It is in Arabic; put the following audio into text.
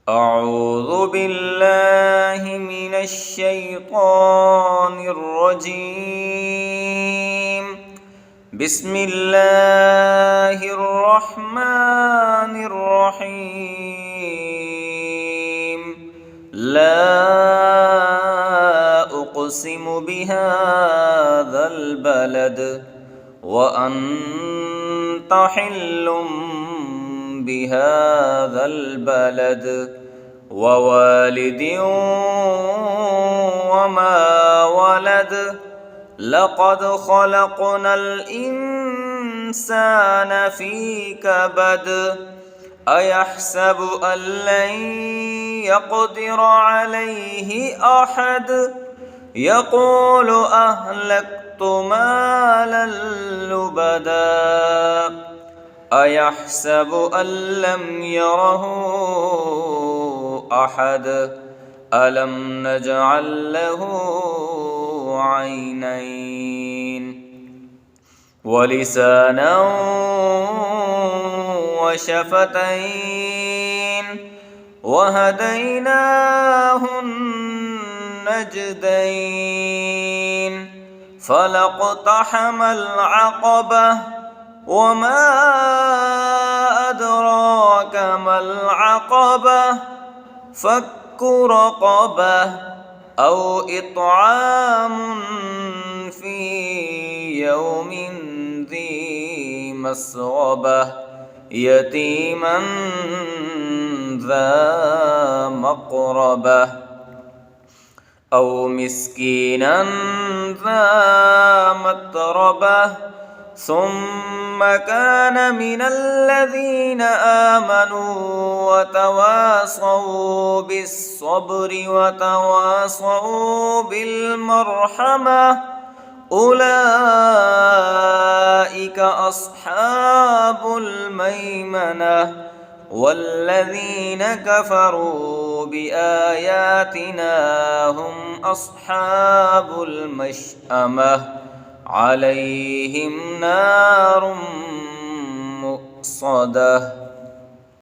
أعوذ بالله من الشيطان الرجيم. بسم الله الرحمن الرحيم. لا أقسم بهذا البلد وأنت حل بهذا البلد ووالد وما ولد. لقد خلقنا الإنسان في كبد. أيحسب أن لن يقدر عليه أحد. يقول أهلكت مالا لبدا. أيحسب أن لم يره أحد. ألم نجعل له عينين ولسانا وشفتين وهديناه النجدين. فلاقتحم العقبة وما أدراك ما العقبة. فك رقبة أو إطعام في يوم ذي مسغبة يتيما ذا مقربة أو مسكينا ذا متربة. ثم كان من الذين آمنوا وتواصوا بالصبر وتواصوا بالمرحمة. أولئك أصحاب الميمنة. والذين كفروا بآياتنا هم أصحاب المشأمة. عليهم نار مؤصدة.